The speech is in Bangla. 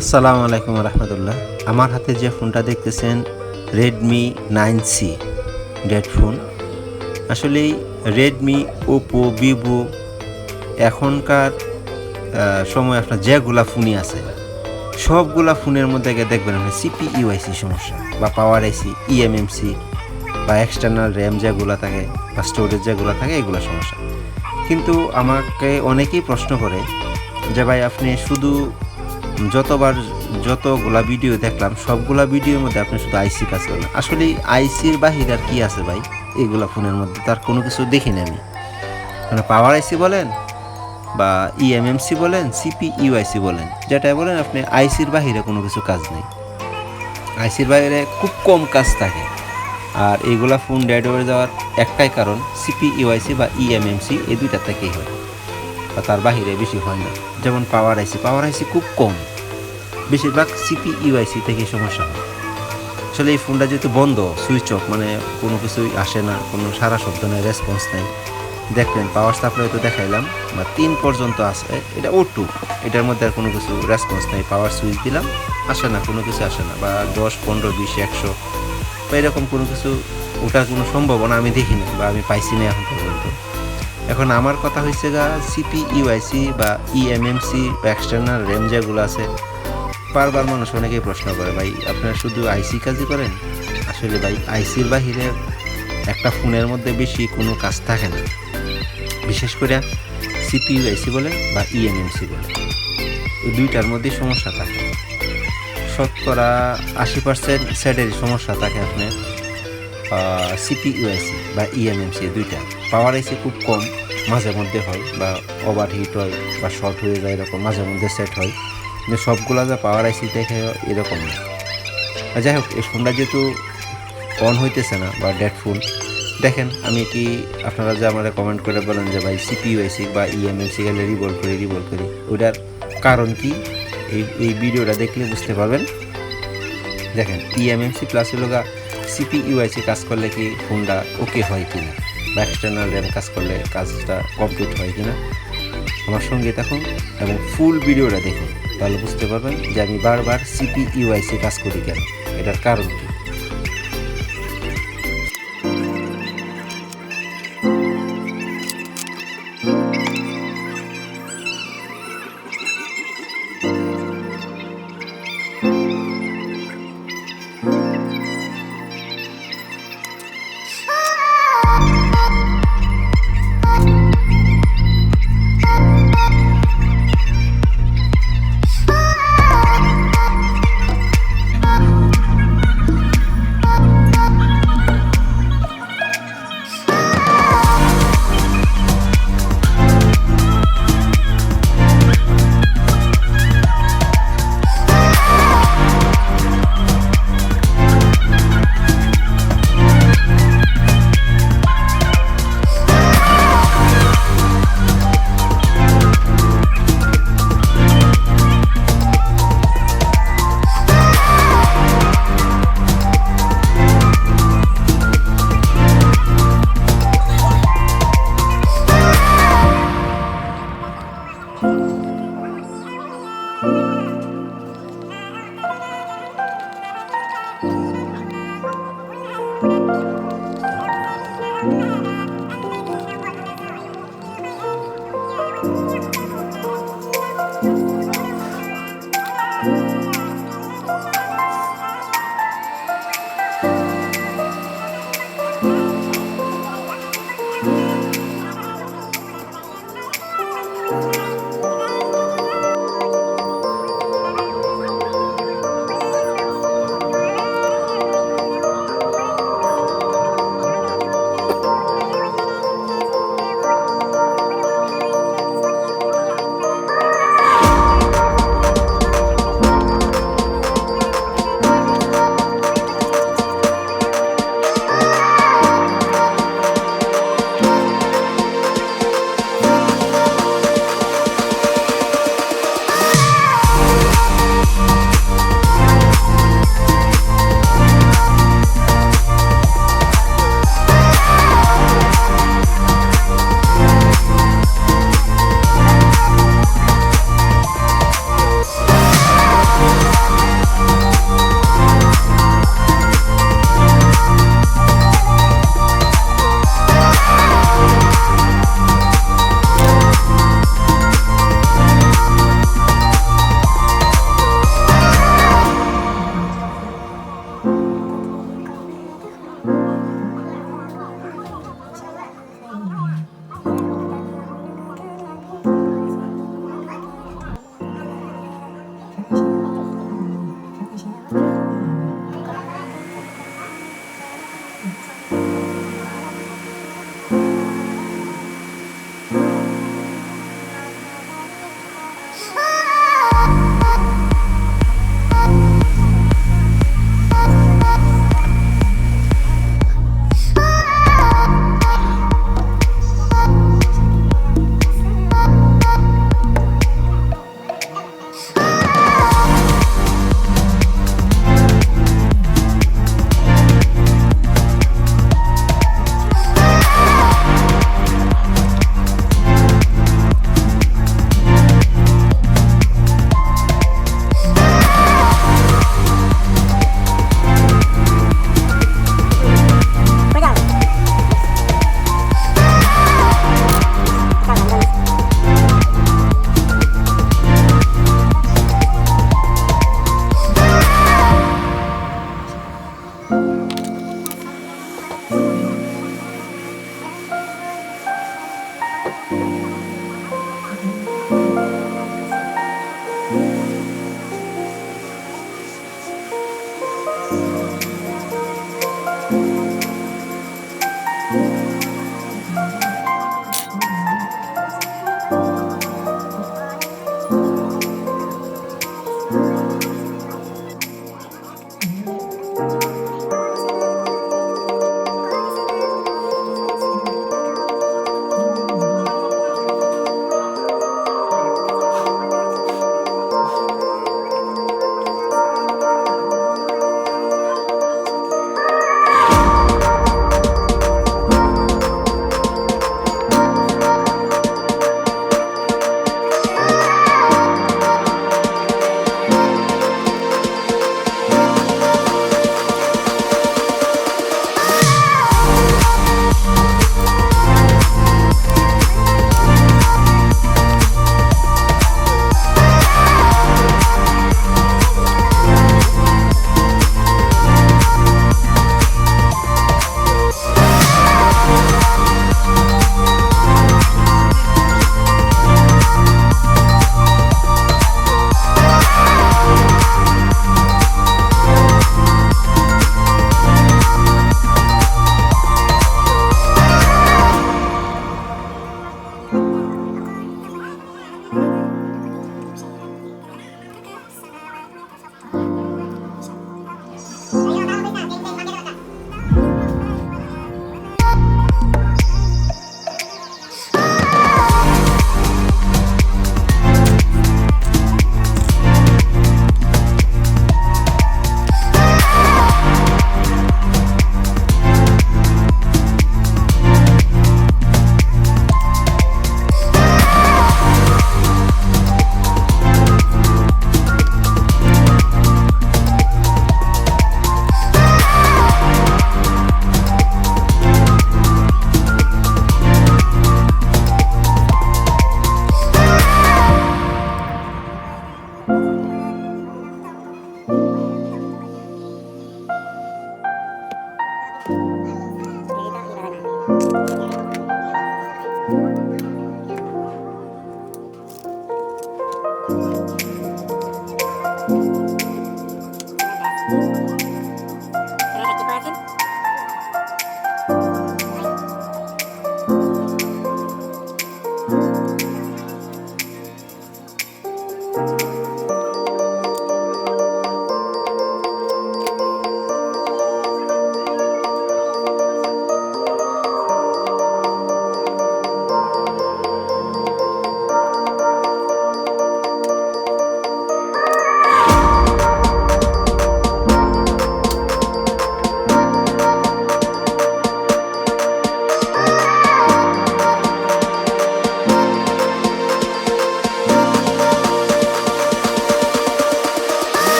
আসসালামু আলাইকুম রহমতুল্লাহ। আমার হাতে যে ফোনটা দেখতেছেন রেডমি 9C ডেড ফোন। আসলেই রেডমি, ওপো, ভিভো এখনকার সময় আপনার যেগুলা ফোনই আছে সবগুলা ফোনের মধ্যে গিয়ে দেখবেন আপনি সিপিইউআইসি সমস্যা বা পাওয়ার আইসি, ইএমএমসি বা এক্সটার্নাল র্যাম যেগুলো থাকে বা স্টোরেজ যেগুলো থাকে এগুলো সমস্যা। কিন্তু আমাকে অনেকেই প্রশ্ন করে যে ভাই আপনি শুধু যতগুলা ভিডিও দেখলাম সবগুলা ভিডিওর মধ্যে আপনি শুধু আইসি কাজ করেন। আসলে আইসির বাহিরে আর কি আছে ভাই? এগুলা ফোনের মধ্যে তার কোনো কিছু দেখিনি আমি। মানে পাওয়ার আইসি বলেন বা ইএমএমসি বলেন, সিপিইউআইসি বলেন, যেটাই বলেন আপনি আইসির বাহিরে কোনো কিছু কাজ নেই। আইসির বাইরে খুব কম কাজ থাকে। আর এইগুলা ফোন ডেড হয়ে যাওয়ার একটাই কারণ সিপিইউআইসি বা ইএমএমসি এই দুইটা থেকেই হয়, বা তার বাহিরে বেশি হয় না। যেমন পাওয়ার আইসি খুব কম, বেশিরভাগ সিপিইউআইসি থেকে সমস্যা হয়। আসলে এই ফোনটা যেহেতু বন্ধ, সুইচ অফ, মানে কোনো কিছুই আসে না, কোনো সারা শব্দ নেই, রেসপন্স নেই। দেখলেন পাওয়ার সাপ্লাই তো দেখাইলাম বা 3 পর্যন্ত আসে, এটা O2, এটার মধ্যে আর কোনো কিছু রেসপন্স নেই। পাওয়ার সুইচ দিলাম, আসে না, কোনো কিছু আসে না, বা 10, 15, 20, 100 বা এরকম কোনো কিছু ওটার কোনো সম্ভাবনা আমি দেখি না বা আমি পাইছি না এখন পর্যন্ত। এখন আমার কথা হচ্ছে গা, সিপিইউআইসি বা ইএমএমসি বা এক্সটার্নাল র্যাম যেগুলো আছে, বারবার মানুষ অনেকেই প্রশ্ন করে ভাই আপনারা শুধু আইসি কাজই করেন? আসলে ভাই আইসির বাহিরে একটা ফোনের মধ্যে বেশি কোনো কাজ থাকে না, বিশেষ করে সিপিইউআইসি বলেন বা ইএমএমসি বলেন, এই দুইটার মধ্যেই সমস্যা থাকে। শতকরা 80% সেটেরই সমস্যা থাকে আপনার সিপিইউআইসি বা ইএমএমসি দুইটা। পাওয়ার আইসি খুব কম, মাঝে মধ্যে হয়, বা ওভারহিট হয় বা শর্ট হয়ে যায়, এরকম মাঝে মধ্যে সেট হয়। কিন্তু সবগুলো যে পাওয়ার আইসি দেখে এরকম না। যাই হোক, এই ফোনটা যেহেতু অন হইতেছে না বা ডেড ফোন, দেখেন আমি কি, আপনারা যে আমরা কমেন্ট করে বলেন যে ভাই সিপিইউআইসি বা ইএমএমসি গেলে রিভলভ করি, ওইটার কারণ কি এই ভিডিওটা দেখলে বুঝতে পারবেন। দেখেন ইএমএমসি প্লাস হলোগা সিপিইউআইসি কাজ করলে কি ফোনটা ওকে হয় কিনা, বা এক্সটার্নাল র্যাম কাজ করলে কাজটা কমপ্লিট হয় কিনা। আমার সঙ্গে থাকুন এবং ফুল ভিডিওটা দেখুন, তাহলে বুঝতে পারবেন যে আমি বারবার সিপিইউআইসি কাজ করি কেন, এটার কারণ কি।